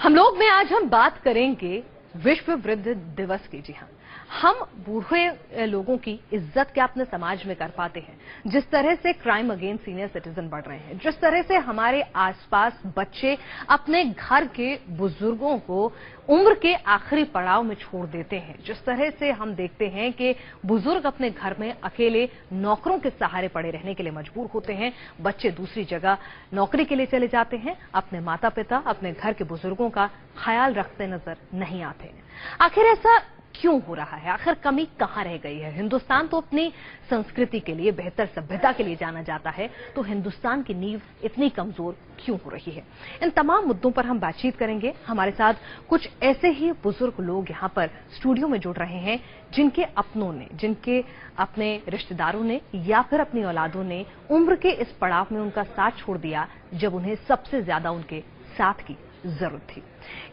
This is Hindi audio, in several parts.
हम लोग में आज हम बात करेंगे विश्व वृद्ध दिवस की। जी हाँ, हम बूढ़े लोगों की इज्जत क्या अपने समाज में कर पाते हैं? जिस तरह से क्राइम अगेंस्ट सीनियर सिटीजन बढ़ रहे हैं, जिस तरह से हमारे आसपास बच्चे अपने घर के बुजुर्गों को उम्र के आखिरी पड़ाव में छोड़ देते हैं, जिस तरह से हम देखते हैं कि बुजुर्ग अपने घर में अकेले नौकरों के सहारे पड़े रहने के लिए मजबूर होते हैं, बच्चे दूसरी जगह नौकरी के लिए चले जाते हैं, अपने माता पिता अपने घर के बुजुर्गों का ख्याल रखते नजर नहीं आते हैं। आखिर ऐसा क्यों हो रहा है? आखिर कमी कहां रह गई है? हिंदुस्तान तो अपनी संस्कृति के लिए, बेहतर सभ्यता के लिए जाना जाता है, तो हिंदुस्तान की नींव इतनी कमजोर क्यों हो रही है? इन तमाम मुद्दों पर हम बातचीत करेंगे। हमारे साथ कुछ ऐसे ही बुजुर्ग लोग यहां पर स्टूडियो में जुड़ रहे हैं जिनके अपनों ने, जिनके अपने रिश्तेदारों ने या फिर अपनी औलादों ने उम्र के इस पड़ाव में उनका साथ छोड़ दिया जब उन्हें सबसे ज्यादा उनके साथ की जरूरत थी।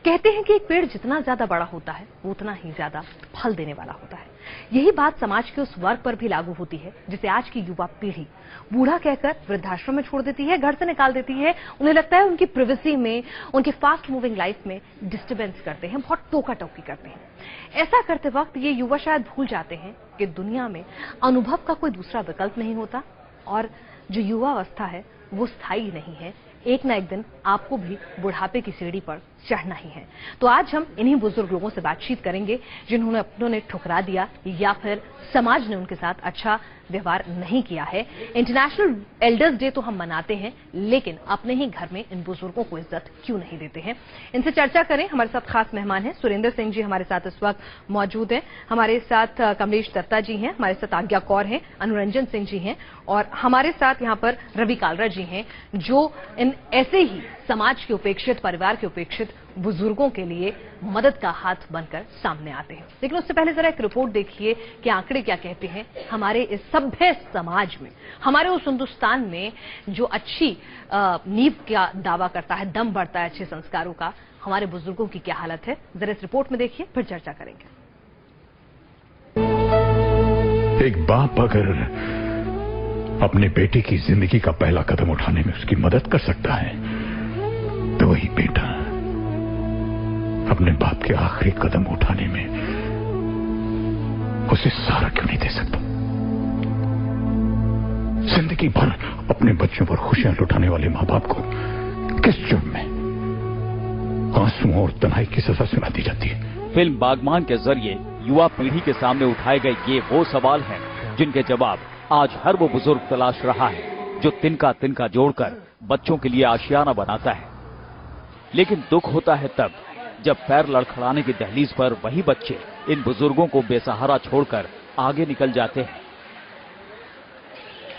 कहते हैं कि एक पेड़ जितना ज्यादा बड़ा होता है वो उतना ही ज्यादा फल देने वाला होता है। यही बात समाज के उस वर्ग पर भी लागू होती है जिसे आज की युवा पीढ़ी बूढ़ा कहकर वृद्धाश्रम में छोड़ देती है, घर से निकाल देती है। उन्हें लगता है उनकी प्रिवेसी में, उनकी फास्ट मूविंग लाइफ में डिस्टर्बेंस करते हैं, बहुत टोका टोकी करते हैं। ऐसा करते वक्त ये युवा शायद भूल जाते हैं कि दुनिया में अनुभव का कोई दूसरा विकल्प नहीं होता और जो युवा अवस्था है वो स्थायी नहीं है। एक ना एक दिन आपको भी बुढ़ापे की सीढ़ी पर चढ़ना ही है। तो आज हम इन्हीं बुजुर्ग लोगों से बातचीत करेंगे जिन्होंने अपनों ने ठुकरा दिया या फिर समाज ने उनके साथ अच्छा व्यवहार नहीं किया है। इंटरनेशनल एल्डर्स डे तो हम मनाते हैं, लेकिन अपने ही घर में इन बुजुर्गों को इज्जत क्यों नहीं देते हैं? इनसे चर्चा करें। हमारे साथ खास मेहमान हैं सुरेंद्र सिंह जी, हमारे साथ इस वक्त मौजूद हैं। हमारे साथ कमलेश दत्ता जी हैं, हमारे साथ आज्ञा कौर हैं, अनुरंजन सिंह जी हैं और हमारे साथ यहाँ पर रवि कालरा जी हैं, जो इन ऐसे ही समाज के उपेक्षित, परिवार के उपेक्षित बुजुर्गों के लिए मदद का हाथ बनकर सामने आते हैं। लेकिन उससे पहले जरा एक रिपोर्ट देखिए कि आंकड़े क्या कहते हैं। हमारे इस सभ्य समाज में, हमारे उस हिंदुस्तान में जो अच्छी नींव का दावा करता है, दम बढ़ता है अच्छे संस्कारों का, हमारे बुजुर्गों की क्या हालत है, जरा इस रिपोर्ट में देखिए, फिर चर्चा करेंगे। एक बाप अगर अपने बेटे की जिंदगी का पहला कदम उठाने में उसकी मदद कर सकता है, तो वही बेटा अपने बाप के आखिरी कदम उठाने में उसे सहारा क्यों नहीं दे सकता? जिंदगी भर अपने बच्चों पर खुशियां लुटाने वाले मां बाप को किस जुर्म में आंसुओं और तन्हाई की सजा सुना दी जाती है? फिल्म बागबान के जरिए युवा पीढ़ी के सामने उठाए गए ये वो सवाल हैं जिनके जवाब आज हर वो बुजुर्ग तलाश रहा है जो तिनका तिनका जोड़कर बच्चों के लिए आशियाना बनाता है। लेकिन दुख होता है तब जब पैर लड़खड़ाने की दहलीज पर वही बच्चे इन बुजुर्गों को बेसहारा छोड़कर आगे निकल जाते हैं।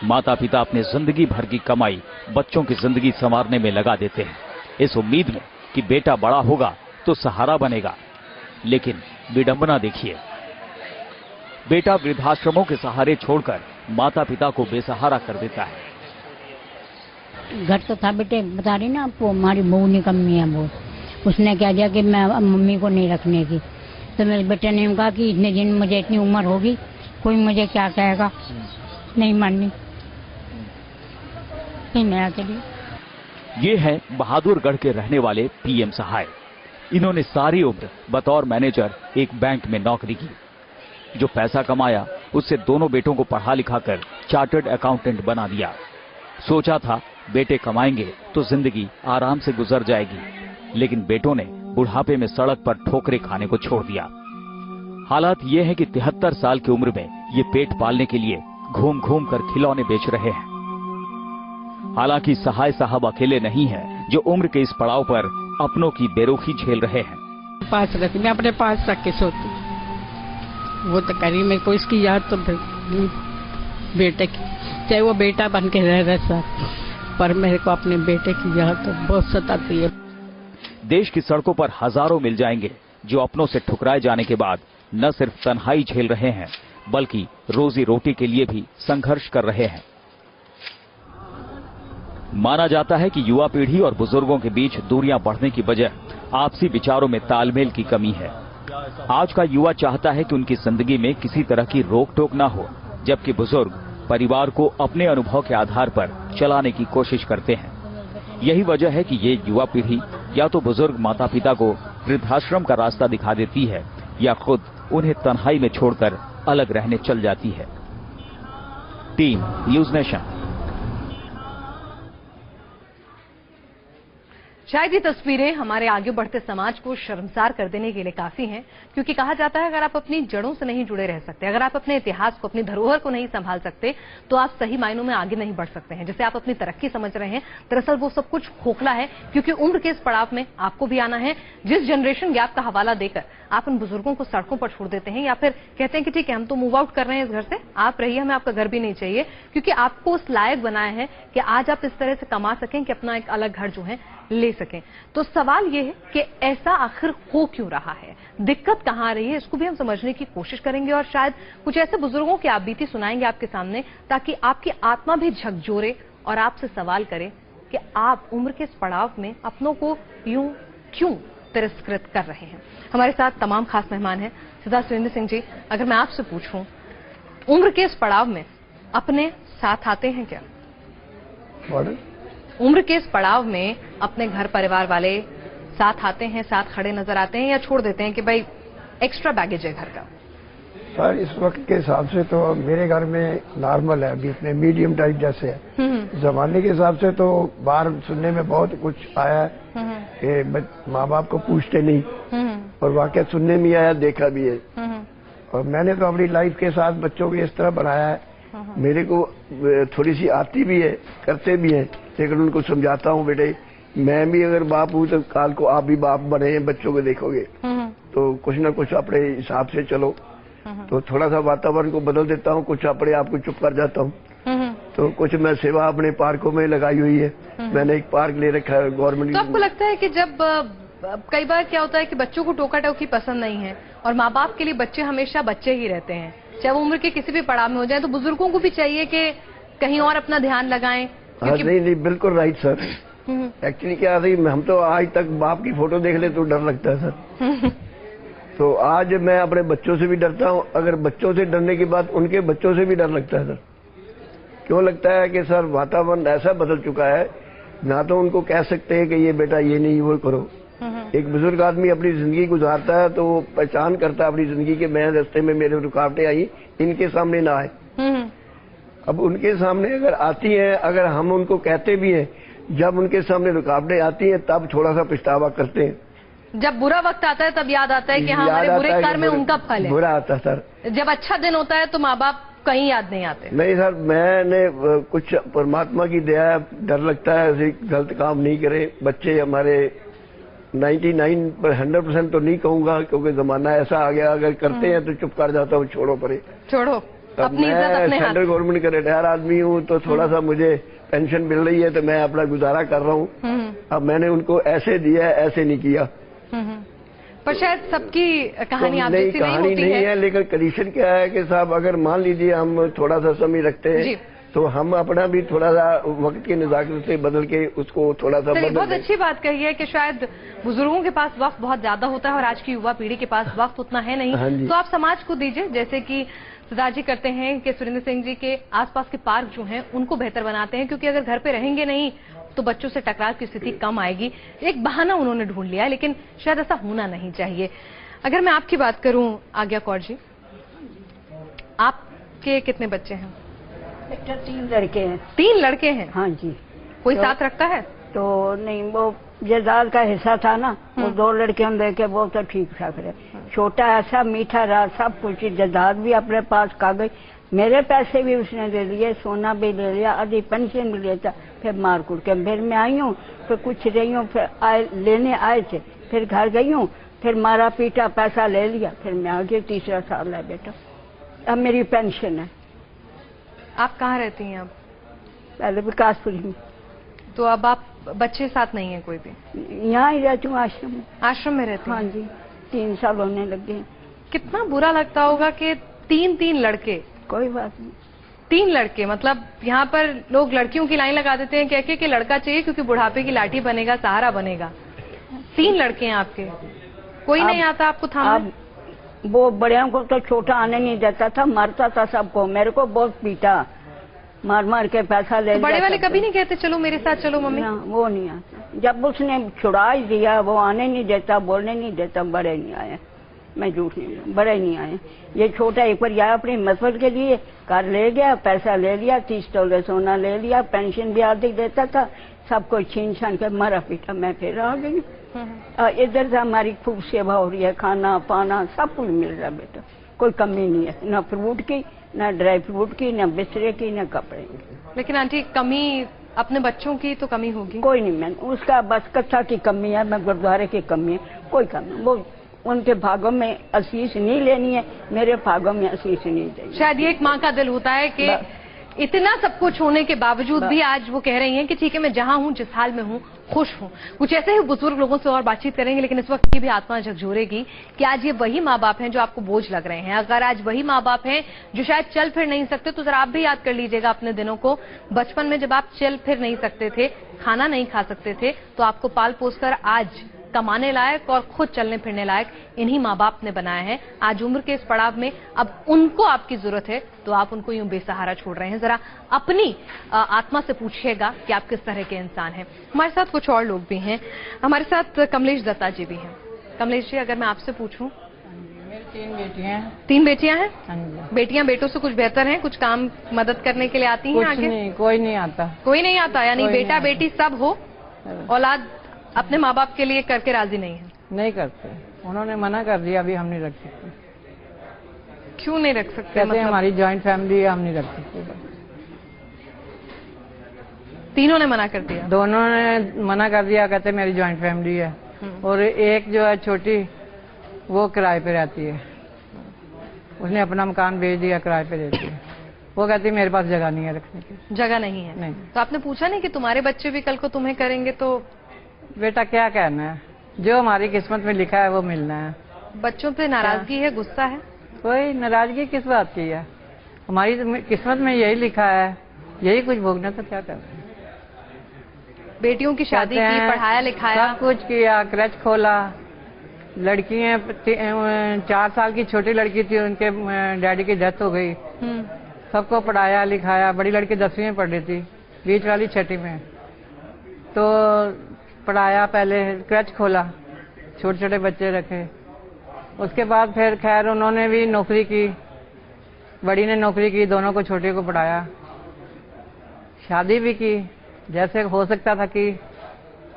माता पिता अपने जिंदगी भर की कमाई बच्चों की जिंदगी संवारने में लगा देते हैं, इस उम्मीद में कि बेटा बड़ा होगा तो सहारा बनेगा। लेकिन विडंबना देखिए, बेटा वृद्धाश्रमों के सहारे छोड़कर माता पिता को बेसहारा कर देता है। घर तो था बेटे, बता रही ना आपको, हमारी बहू निकम्मी है बहुत। उसने क्या किया कि मैं मम्मी को नहीं रखने की, तो मेरे बेटे ने कहा कि इतने दिन मुझे इतनी उम्र होगी, कोई मुझे क्या कहेगा, नहीं माननी, नया के लिए। ये है बहादुरगढ़ के रहने वाले पीएम सहाय। इन्होंने सारी उम्र बतौर मैनेजर एक बैंक में नौकरी की। जो पैसा कमाया उससे दोनों बेटों को पढ़ा लिखा कर चार्टर्ड अकाउंटेंट बना दिया। सोचा था बेटे कमाएंगे तो जिंदगी आराम से गुजर जाएगी, लेकिन बेटों ने बुढ़ापे में सड़क पर ठोकरें खाने को छोड़ दिया। हालात ये है कि 73 साल की उम्र में ये पेट पालने के लिए घूम घूम कर खिलौने बेच रहे हैं। हालांकि सहाय साहब अकेले नहीं हैं जो उम्र के इस पड़ाव पर अपनों की बेरुखी झेल रहे हैं। पास रखती, मैं अपने पास रख के सोती, वो तो करी मेरे को इसकी याद तो बेटे की, चाहे वो बेटा बन के रह रहा था, पर मेरे को अपने बेटे की याद तो बहुत सताती है। देश की सड़कों पर हजारों मिल जाएंगे जो अपनों से ठुकराए जाने के बाद न सिर्फ तन्हाई झेल रहे हैं बल्कि रोजी रोटी के लिए भी संघर्ष कर रहे हैं। माना जाता है कि युवा पीढ़ी और बुजुर्गों के बीच दूरियां बढ़ने की वजह आपसी विचारों में तालमेल की कमी है। आज का युवा चाहता है कि उनकी जिंदगी में किसी तरह की रोक टोक ना हो, जबकि बुजुर्ग परिवार को अपने अनुभव के आधार पर चलाने की कोशिश करते हैं। यही वजह है कि ये युवा पीढ़ी या तो बुजुर्ग माता पिता को वृद्धाश्रम का रास्ता दिखा देती है या खुद उन्हें तन्हाई में छोड़कर अलग रहने चल जाती है। Team news nation. शायद ये तस्वीरें हमारे आगे बढ़ते समाज को शर्मसार कर देने के लिए काफी हैं, क्योंकि कहा जाता है अगर आप अपनी जड़ों से नहीं जुड़े रह सकते, अगर आप अपने इतिहास को, अपनी धरोहर को नहीं संभाल सकते, तो आप सही मायनों में आगे नहीं बढ़ सकते हैं। जैसे आप अपनी तरक्की समझ रहे हैं, दरअसल वो सब कुछ खोखला है, क्योंकि उम्र के इस पड़ाव में आपको भी आना है। जिस जनरेशन गैप का हवाला देकर आप उन बुजुर्गों को सड़कों पर छोड़ देते हैं या फिर कहते हैं कि ठीक है हम तो मूव आउट कर रहे हैं इस घर से, आप रहिए, हमें आपका घर भी नहीं चाहिए, क्योंकि आपको उस लायक बनाया है कि आज आप इस तरह से कमा सकें कि अपना एक अलग घर जो है ले सकें। तो सवाल ये है कि ऐसा आखिर हो क्यों रहा है, दिक्कत कहां आ रही है, इसको भी हम समझने की कोशिश करेंगे और शायद कुछ ऐसे बुजुर्गों की आप बीती सुनाएंगे आपके सामने, ताकि आपकी आत्मा भी झकझोरे और आपसे सवाल करे कि आप उम्र के इस पड़ाव में अपनों को यूं क्यों तिरस्कृत कर रहे हैं। हमारे साथ तमाम खास मेहमान हैं। सरदार सुरेंद्र सिंह जी, अगर मैं आपसे पूछूं, उम्र के इस पड़ाव में अपने साथ आते हैं क्या? उम्र के इस पड़ाव में अपने घर परिवार वाले साथ आते हैं, साथ खड़े नजर आते हैं, या छोड़ देते हैं कि भाई एक्स्ट्रा बैगेज है घर का? सर इस वक्त के हिसाब से तो मेरे घर में नॉर्मल है, अभी इतने मीडियम टाइप जैसे है। जमाने के हिसाब से तो बाहर सुनने में बहुत कुछ आया है कि माँ बाप को पूछते नहीं, और वाकई सुनने में आया, देखा भी है। और मैंने तो अपनी लाइफ के साथ बच्चों को इस तरह बनाया है, मेरे को थोड़ी सी आती भी है, करते भी हैं, लेकिन उनको समझाता हूँ बेटे मैं भी अगर बाप हूँ तो काल को आप भी बाप बने हैं, बच्चों को देखोगे तो कुछ ना कुछ अपने हिसाब से चलो। तो थोड़ा सा वातावरण को बदल देता हूँ, कुछ अपने आप को चुप कर जाता हूँ। तो कुछ मैं सेवा अपने पार्कों में लगाई हुई है, मैंने एक पार्क ले रखा है गवर्नमेंट। तो आपको लगता है कि जब कई बार क्या होता है कि बच्चों को टोका टोकी पसंद नहीं है और माँ बाप के लिए बच्चे हमेशा बच्चे ही रहते हैं, चाहे वो उम्र के किसी भी पड़ाव में हो जाए, तो बुजुर्गों को भी चाहिए कि कहीं और अपना ध्यान लगाएं? नहीं बिल्कुल राइट सर। एक्चुअली क्या है, हम तो आज तक बाप की फोटो देख ले तो डर लगता है सर। तो आज मैं अपने बच्चों से भी डरता हूँ, अगर बच्चों से डरने के बाद उनके बच्चों से भी डर लगता है सर। क्यों लगता है कि सर वातावरण ऐसा बदल चुका है, ना तो उनको कह सकते हैं कि ये बेटा ये नहीं वो करो। एक बुजुर्ग आदमी अपनी जिंदगी गुजारता है तो वो पहचान करता है अपनी जिंदगी के मैं रास्ते में मेरे रुकावटें आई, इनके सामने ना आए। अब उनके सामने अगर आती हैं, अगर हम उनको कहते भी हैं, जब उनके सामने रुकावटें आती हैं तब थोड़ा सा पछतावा करते हैं। जब बुरा वक्त आता है तब याद आता है कि हाँ हमारे बुरे कर्म में उनका फल है। बुरा आता है सर। जब अच्छा दिन होता है तो माँ बाप कहीं याद नहीं आते। नहीं सर, मैंने कुछ परमात्मा की दया है, डर लगता है ऐसे गलत काम नहीं करे। बच्चे हमारे 99% तो नहीं कहूंगा, क्योंकि जमाना ऐसा आ गया, अगर करते हैं तो चुप कर जाता हूँ, छोड़ो परे, छोड़ो अपनी इज्जत अपने हाथ। सेंट्रल गवर्नमेंट का रिटायर आदमी हूँ तो थोड़ा सा मुझे पेंशन मिल रही है तो मैं अपना गुजारा कर रहा हूँ। अब मैंने उनको ऐसे दिया है, ऐसे नहीं किया। पर शायद सबकी कहानी आप जैसी नहीं होती है। लेकिन कंडीशन क्या है कि साहब अगर मान लीजिए हम थोड़ा सा समय रखते हैं तो हम अपना भी थोड़ा सा वक्त की नजाकत से बदल के उसको थोड़ा सा बदल। बहुत अच्छी बात कही है कि शायद बुजुर्गों के पास वक्त बहुत ज्यादा होता है और आज की युवा पीढ़ी के पास वक्त उतना है नहीं। तो आप समाज को दीजिए, जैसे कि सरदार जी करते हैं कि सुरेंद्र सिंह जी के आसपास के पार्क जो हैं उनको बेहतर बनाते हैं, क्योंकि अगर घर पे रहेंगे नहीं तो बच्चों से टकराव की स्थिति कम आएगी। एक बहाना उन्होंने ढूंढ लिया है, लेकिन शायद ऐसा होना नहीं चाहिए। अगर मैं आपकी बात करूं आज्ञा कौर जी, आपके कितने बच्चे हैं? 3 लड़के हैं। 3 लड़के हैं? हाँ जी। कोई साथ रखता है? तो नहीं, वो जायदाद का हिस्सा था ना, वो 2 लड़के हम देखे, वो तो ठीक ठाक रहे। छोटा ऐसा मीठा रहा, सब कुछ जायदाद भी अपने पास, कागज मेरे पैसे भी उसने ले लिए, सोना भी ले लिया, आधी पेंशन भी लिया था। फिर मार कुट के फिर मैं आई हूँ, फिर कुछ रही हूँ, फिर लेने आए थे, फिर घर गई हूँ, फिर मारा पीटा, पैसा ले लिया, फिर मैं आ गई। 3रा साल है बेटा, अब मेरी पेंशन है। आप कहाँ रहती हैं अब? पहले विकासपुरी में। तो अब आप बच्चे साथ नहीं है कोई भी? यहाँ ही रहती हूँ, आश्रम में। आश्रम में रहती? हाँ जी, 3 साल होने लगे हैं। कितना बुरा लगता होगा कि 3 लड़के? कोई बात नहीं, 3 लड़के, मतलब यहाँ पर लोग लड़कियों की लाइन लगा देते हैं कह के कि लड़का चाहिए क्योंकि बुढ़ापे की लाठी बनेगा, सहारा बनेगा। 3 लड़के हैं आपके, कोई नहीं आता आपको थामने? वो बड़ियों को तो छोटा आने नहीं देता था, मारता था सबको, मेरे को बहुत पीटा, मार मार के पैसा ले लिया। बड़े वाले कभी नहीं कहते चलो मेरे साथ चलो मम्मी? वो नहीं आता। जब उसने छुड़ा ही दिया, वो आने नहीं देता, बोलने नहीं देता, बड़े नहीं आए। मैं झूठ नहीं, बड़े नहीं आए। ये छोटा एक बार आया अपनी मसवत के लिए, कार ले गया, पैसा ले लिया, 30 तोले सोना ले लिया, पेंशन भी आधी देता था, सब कुछ छीन छान कर मारा पीटा। मैं फिर आ गई। इधर से हमारी खूब सेवा हो रही है, खाना पाना सब कुछ मिल रहा है बेटा, कोई कमी नहीं है, ना फ्रूट की, ना ड्राई फ्रूट की, ना बिस्तरे की, ना कपड़े की। लेकिन आंटी कमी अपने बच्चों की तो कमी होगी? कोई नहीं, मैं उसका बस कथा की कमी है, मैं गुरुद्वारे की कमी है, कोई कमी। वो उनके भागों में आशीष नहीं लेनी है, मेरे भागों में आशीष नहीं देनी। शायद ये एक माँ का दिल होता है कि इतना सब कुछ होने के बावजूद भी आज वो कह रही हैं कि ठीक है, मैं जहां हूं, जिस हाल में हूं, खुश हूं। कुछ ऐसे ही बुजुर्ग लोगों से और बातचीत करेंगे, लेकिन इस वक्त की भी आत्मा झकझोरेगी कि आज ये वही माँ बाप हैं जो आपको बोझ लग रहे हैं। अगर आज वही माँ बाप हैं जो शायद चल फिर नहीं सकते, तो जरा आप भी याद कर लीजिएगा अपने दिनों को। बचपन में जब आप चल फिर नहीं सकते थे, खाना नहीं खा सकते थे, तो आपको पाल पोस कर आज कमाने लायक और खुद चलने फिरने लायक इन्हीं माँ बाप ने बनाया है। आज उम्र के इस पड़ाव में अब उनको आपकी जरूरत है, तो आप उनको यूं बेसहारा छोड़ रहे हैं। जरा अपनी आत्मा से पूछिएगा कि आप किस तरह के इंसान हैं। हमारे साथ कुछ और लोग भी हैं, हमारे साथ कमलेश दत्ता जी भी हैं। कमलेश जी, अगर मैं आपसे पूछूं, मेरी 3 बेटियां हैं। 3 बेटियां हैं? हाँ जी। बेटियां बेटों से कुछ बेहतर हैं? कुछ काम मदद करने के लिए आती हैं आगे? नहीं, कोई नहीं आता। कोई नहीं आता, यानी बेटा बेटी सब हो, औलाद अपने माँ बाप के लिए करके राजी नहीं है? नहीं करते, उन्होंने मना कर दिया, अभी हम नहीं रख सकते। क्यों नहीं रख सकते? कहते हैं हमारी जॉइंट फैमिली है, हम नहीं रख सकते। तीनों ने मना कर दिया? दोनों ने मना कर दिया, कहते मेरी जॉइंट फैमिली है। और एक जो है छोटी, वो किराए पे रहती है, उसने अपना मकान बेच दिया, किराए पे रहती है। वो कहती मेरे पास जगह नहीं है रखने की। जगह नहीं है? नहीं। तो आपने पूछा नहीं कि तुम्हारे बच्चे भी कल को तुम्हें करेंगे तो? बेटा क्या कहना है, जो हमारी किस्मत में लिखा है वो मिलना है। बच्चों पे नाराजगी है, गुस्सा है? कोई नाराजगी किस बात की है, हमारी किस्मत में यही लिखा है, यही कुछ भोगना, तो क्या कर रहे हैं। बेटियों की शादी की, पढ़ाया लिखाया, सब कुछ किया, क्रच खोला, लड़कियां 4 साल की छोटी लड़की थी, उनके डैडी की डेथ हो गई। सबको पढ़ाया लिखाया, बड़ी लड़की 10वीं में पढ़ रही थी, बीच वाली 6ठी में। तो पढ़ाया, पहले क्रच खोला, छोटे छोटे बच्चे रखे। उसके बाद फिर खैर उन्होंने भी नौकरी की, बड़ी ने नौकरी की, दोनों को, छोटे को पढ़ाया, शादी भी की जैसे हो सकता था की।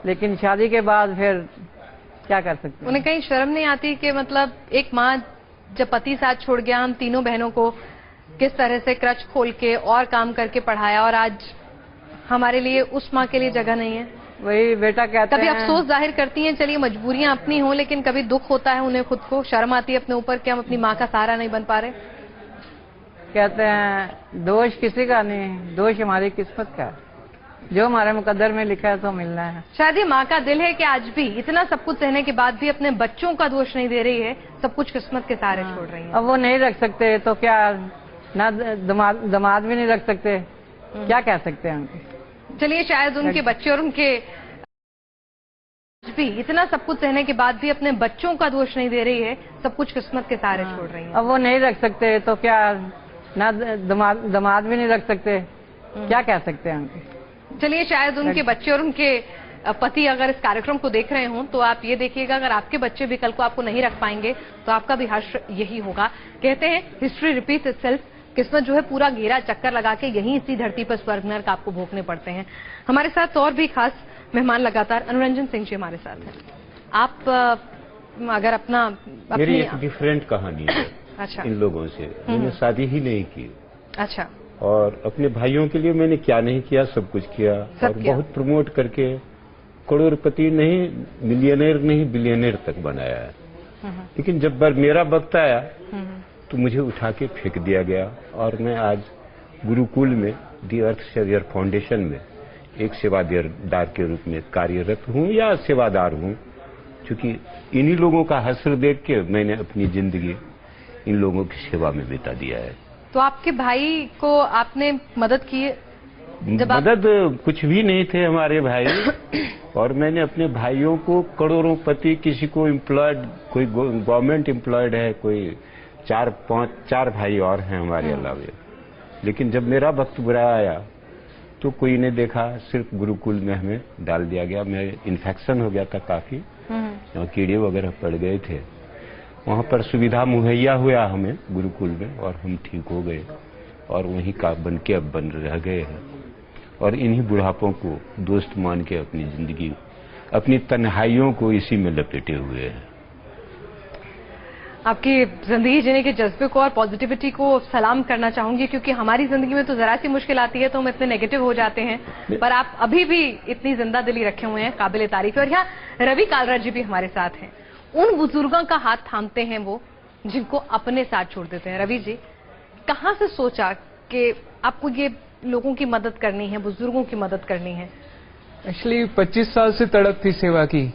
लेकिन शादी के बाद फिर क्या कर सकते हैं। उन्हें कहीं शर्म नहीं आती कि मतलब एक माँ जब पति साथ छोड़ गया, हम तीनों बहनों को किस तरह से क्रच खोल के और काम करके पढ़ाया, और आज हमारे लिए, उस माँ के लिए जगह नहीं है? वही बेटा कहते हैं, कभी अफसोस जाहिर करती हैं, चलिए मजबूरियां अपनी हों, लेकिन कभी दुख होता है उन्हें खुद को, शर्म आती है अपने ऊपर कि हम अपनी माँ का सहारा नहीं बन पा रहे? कहते हैं दोष किसी का नहीं, दोष हमारी किस्मत का, जो हमारे मुकद्दर में लिखा है तो मिलना है। शायद ये माँ का दिल है कि आज भी इतना सब कुछ सहने के बाद भी अपने बच्चों का दोष नहीं दे रही है, सब कुछ किस्मत के सहारे छोड़ रही है। अब वो नहीं रख सकते तो क्या, ना दामाद भी नहीं रख सकते, क्या कह सकते हैं। चलिए, शायद उनके बच्चे और उनके भी इतना सब कुछ सहने के बाद भी अपने बच्चों का दोष नहीं दे रही है, सब कुछ किस्मत के सहारे छोड़ रही है। अब वो नहीं रख सकते तो क्या, ना दामाद भी नहीं रख सकते, क्या कह सकते हैं। चलिए, शायद उनके बच्चे और उनके पति अगर इस कार्यक्रम को देख रहे हों तो आप ये देखिएगा, अगर आपके बच्चे भी कल को आपको नहीं रख पाएंगे तो आपका भी हर्ष यही होगा। कहते हैं हिस्ट्री रिपीट्स इटसेल्फ, किस्मत जो है पूरा घेरा चक्कर लगा के यहीं इसी धरती पर स्वर्ग नर्क आपको भोगने पड़ते हैं। हमारे साथ और भी खास मेहमान लगातार, अनुरंजन सिंह जी हमारे साथ हैं। आप अगर अपना मेरी एक डिफरेंट कहानी है। अच्छा। इन लोगों से मैंने शादी ही नहीं की। अच्छा। और अपने भाइयों के लिए मैंने क्या नहीं किया, सब कुछ किया, और बहुत प्रमोट करके करोड़पति नहीं, मिलियनेयर नहीं, बिलियनेयर तक बनाया है। लेकिन जब मेरा वक्त आया तो मुझे उठा के फेंक दिया गया, और मैं आज गुरुकुल में दी अर्थ सेवियर फाउंडेशन में एक सेवादार के रूप में कार्यरत हूँ, या सेवादार हूँ, क्योंकि इन्हीं लोगों का हश्र देख के मैंने अपनी जिंदगी इन लोगों की सेवा में बिता दिया है। तो आपके भाई को आपने मदद की? मदद कुछ भी नहीं थे हमारे भाई, और मैंने अपने भाइयों को करोड़ों पति, किसी को एम्प्लॉयड, कोई गवर्नमेंट एम्प्लॉयड है, कोई 4 भाई और हैं हमारे अलावे। लेकिन जब मेरा वक्त बुरा आया तो कोई ने देखा, सिर्फ गुरुकुल में हमें डाल दिया गया। मैं इन्फेक्शन हो गया था काफी, कीड़े वगैरह पड़ गए थे। वहाँ पर सुविधा मुहैया हुआ हमें गुरुकुल में और हम ठीक हो गए और वहीं का बन के अब बन रह गए हैं। और इन्हीं बुढ़ापों को दोस्त मान के अपनी जिंदगी, अपनी तन्हाइयों को इसी में लपेटे हुए हैं। आपकी जिंदगी जीने के जज्बे को और पॉजिटिविटी को सलाम करना चाहूंगी, क्योंकि हमारी जिंदगी में तो जरा सी मुश्किल आती है तो हम इतने नेगेटिव हो जाते हैं, पर आप अभी भी इतनी जिंदा दिली रखे हुए हैं, काबिल तारीफ है। और यहाँ रवि कालरा जी भी हमारे साथ हैं। उन बुजुर्गों का हाथ थामते हैं वो जिनको अपने साथ छोड़ देते हैं। रवि जी, कहाँ से सोचा कि आपको ये लोगों की मदद करनी है, बुजुर्गों की मदद करनी है? एक्चुअली 25 साल से तड़प थी सेवा की।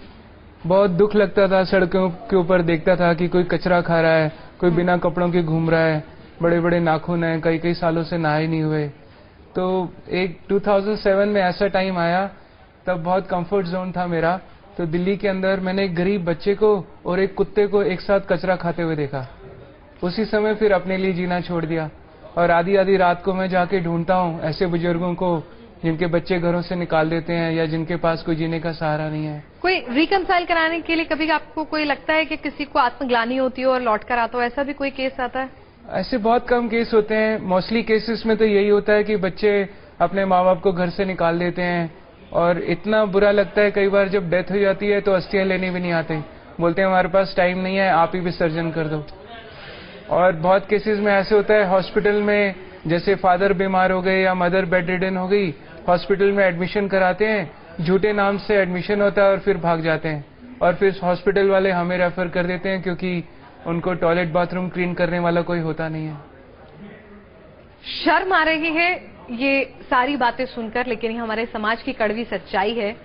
बहुत दुख लगता था, सड़कों के ऊपर देखता था कि कोई कचरा खा रहा है, कोई बिना कपड़ों के घूम रहा है, बड़े बड़े नाखून हैं, कई कई सालों से नहाए नहीं हुए। तो एक 2007 में ऐसा टाइम आया, तब बहुत कंफर्ट जोन था मेरा। तो दिल्ली के अंदर मैंने एक गरीब बच्चे को और एक कुत्ते को एक साथ कचरा खाते हुए देखा। उसी समय फिर अपने लिए जीना छोड़ दिया और आधी आधी रात को मैं जाके ढूंढता हूँ ऐसे बुजुर्गों को जिनके बच्चे घरों से निकाल देते हैं या जिनके पास कोई जीने का सहारा नहीं है। कोई रिकंसाइल कराने के लिए कभी आपको कोई लगता है कि किसी को आत्मग्लानि होती हो और लौट कर आता हो, ऐसा भी कोई केस आता है? ऐसे बहुत कम केस होते हैं। मोस्टली केसेस में तो यही होता है कि बच्चे अपने माँ बाप को घर से निकाल देते हैं और इतना बुरा लगता है कई बार जब डेथ हो जाती है तो अस्थियां लेने भी नहीं आते, बोलते हैं हमारे पास टाइम नहीं है, आप ही विसर्जन कर दो। और बहुत केसेस में ऐसे होता है हॉस्पिटल में, जैसे फादर बीमार हो गए या मदर बेड रिडन हो गई, हॉस्पिटल में एडमिशन कराते हैं, झूठे नाम से एडमिशन होता है और फिर भाग जाते हैं और फिर हॉस्पिटल वाले हमें रेफर कर देते हैं क्योंकि उनको टॉयलेट बाथरूम क्लीन करने वाला कोई होता नहीं है। शर्म आ रही है ये सारी बातें सुनकर, लेकिन ये हमारे समाज की कड़वी सच्चाई है।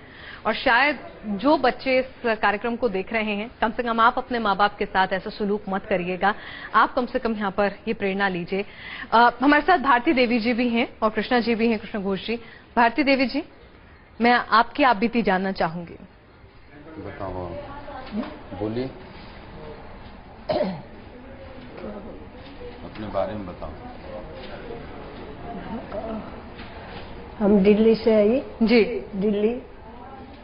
और शायद जो बच्चे इस कार्यक्रम को देख रहे हैं, कम से कम आप अपने माँ बाप के साथ ऐसा सलूक मत करिएगा। आप कम से कम यहाँ पर ये प्रेरणा लीजिए। हमारे साथ भारती देवी जी भी हैं और कृष्णा जी भी हैं, कृष्ण घोष जी। भारती देवी जी, मैं आपकी आप बीती जानना चाहूंगी। बताओ, बोलिए, अपने बारे में बताओ। हम दिल्ली से आई जी। दिल्ली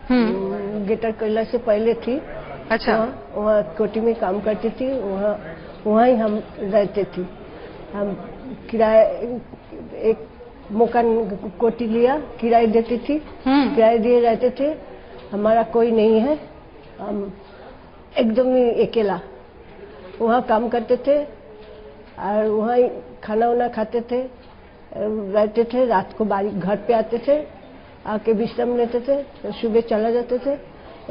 गेटर कैला से पहले थी। अच्छा। वहाँ कोटी में काम करती थी, वहाँ ही हम रहते थे। हम किराया एक मकान कोटी लिया, किराए देती थी, किराए दिए रहते थे। हमारा कोई नहीं है, हम एकदम ही अकेला वहाँ काम करते थे और वहाँ ही खाना वाना खाते थे, रहते थे। रात को बारी घर पे आते थे, आके विश्राम लेते थे, तो सुबह चला जाते थे।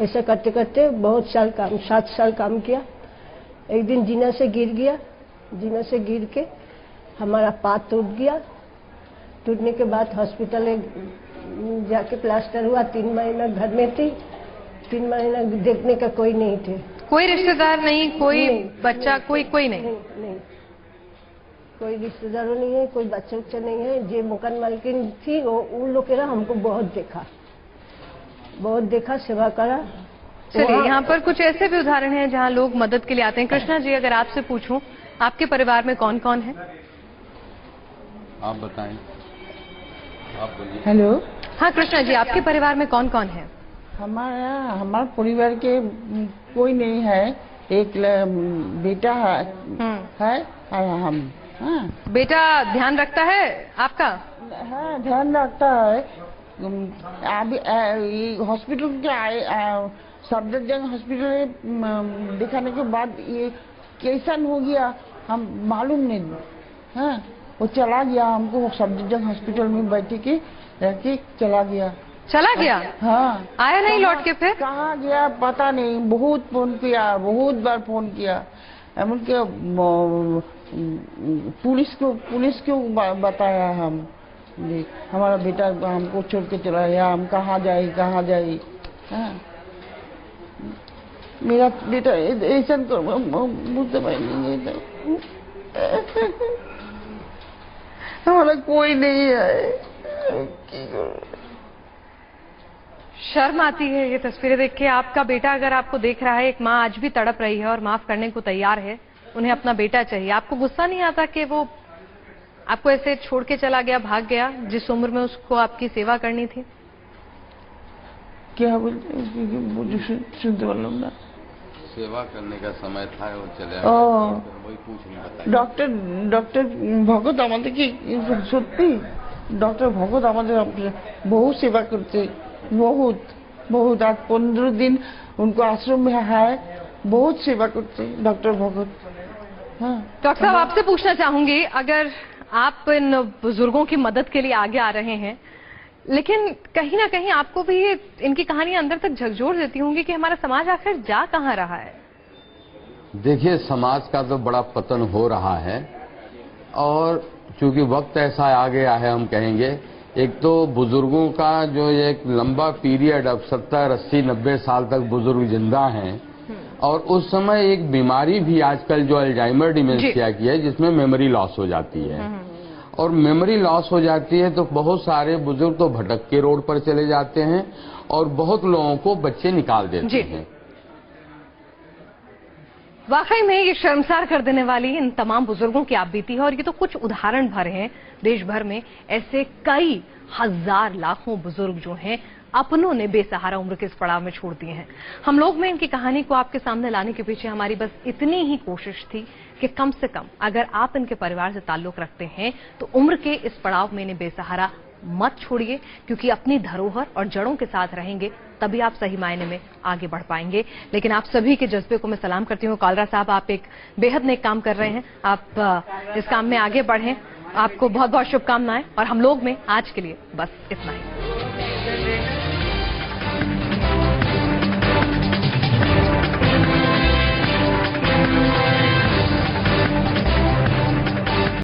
ऐसा करते करते बहुत साल काम, 7 साल काम किया। एक दिन जीना से गिर गया, जीना से गिर के हमारा पाँव टूट गया। टूटने के बाद हॉस्पिटल जाके प्लास्टर हुआ। 3 महीना घर में थी, 3 महीना देखने का कोई नहीं थे, कोई रिश्तेदार नहीं, कोई नहीं, बच्चा, कोई नहीं, कोई रिश्तेदारों नहीं है, कोई बच्चा उच्चा नहीं है। जो मकान मालकिन थी वो उन लोग के ना हमको बहुत देखा, सेवा करा। चलिए, यहाँ पर कुछ ऐसे भी उदाहरण हैं जहाँ लोग मदद के लिए आते हैं। कृष्णा जी, अगर आपसे पूछूं, आपके परिवार में कौन कौन है? आप बताएं, आप बोलिए। हेलो। हाँ कृष्णा जी, आपके परिवार में कौन कौन है? हमारे परिवार के कोई नहीं है, एक बेटा है और हम। हाँ। बेटा ध्यान रखता है आपका? हाँ, ध्यान रखता है। अभी हॉस्पिटल के आए, सफदरजंग हॉस्पिटल में दिखाने के बाद ये कैसा हो गया हम मालूम नहीं। हाँ, वो चला गया, हमको सफदरजंग हॉस्पिटल में बैठे के रह के चला गया। हाँ, आया नहीं लौट के? फिर कहाँ गया पता नहीं। बहुत फोन किया, बहुत बार फोन किया। उनके पुलिस को बताया हम, हमारा बेटा हमको छोड़ के चला गया, हम कहाँ जाए। हाँ, मेरा बेटा ऐसा हमारा कोई नहीं है। शर्म आती है ये तस्वीरें देख के। आपका बेटा अगर आपको देख रहा है, एक माँ आज भी तड़प रही है और माफ करने को तैयार है, उन्हें अपना बेटा चाहिए। आपको गुस्सा नहीं आता कि वो आपको ऐसे छोड़ के चला गया, भाग गया, जिस उम्र में उसको आपकी सेवा करनी थी? क्या बोलते मुझे सुनते वालों ना, सेवा करने का समय था, वो चले वही पूछने। ডক্টর ভগত আমাদের কি সত্যি ডক্টর ভগত আমাদের বহু सेवा करते, बहुत बहुत। आज 15 दिन उनको आश्रम में है, बहुत सेवा करते डॉक्टर भगत। हाँ डॉक्टर साहब, आपसे पूछना चाहूंगी, अगर आप इन बुजुर्गों की मदद के लिए आगे आ रहे हैं, लेकिन कहीं ना कहीं आपको भी इनकी कहानियां अंदर तक झकझोर देती होंगी कि हमारा समाज आखिर जा कहां रहा है? देखिए, समाज का तो बड़ा पतन हो रहा है, और चूंकि वक्त ऐसा आ गया है, हम कहेंगे, एक तो बुजुर्गों का जो एक लंबा पीरियड, अब 70, 80, 90 साल तक बुजुर्ग जिंदा हैं, और उस समय एक बीमारी भी आजकल जो अल्जाइमर डिमेंशिया की है, जिसमें मेमोरी लॉस हो जाती है, और मेमोरी लॉस हो जाती है तो बहुत सारे बुजुर्ग तो भटक के रोड पर चले जाते हैं, और बहुत लोगों को बच्चे निकाल देते हैं। वाकई में ये शर्मसार कर देने वाली इन तमाम बुजुर्गों की आप बीती है, और ये तो कुछ उदाहरण भर हैं। देश भर में ऐसे कई हजार लाखों बुजुर्ग जो हैं अपनों ने बेसहारा उम्र के इस पड़ाव में छोड़ दिए हैं। हम लोग में इनकी कहानी को आपके सामने लाने के पीछे हमारी बस इतनी ही कोशिश थी कि कम से कम अगर आप इनके परिवार से ताल्लुक रखते हैं तो उम्र के इस पड़ाव में इन्हें बेसहारा मत छोड़िए, क्योंकि अपनी धरोहर और जड़ों के साथ रहेंगे तभी आप सही मायने में आगे बढ़ पाएंगे। लेकिन आप सभी के जज्बे को मैं सलाम करती हूँ। कालरा साहब, आप एक बेहद नेक काम कर रहे हैं, आप इस काम में आगे बढ़ें, आपको बहुत बहुत शुभकामनाएं। और हम लोग में आज के लिए बस इतना ही।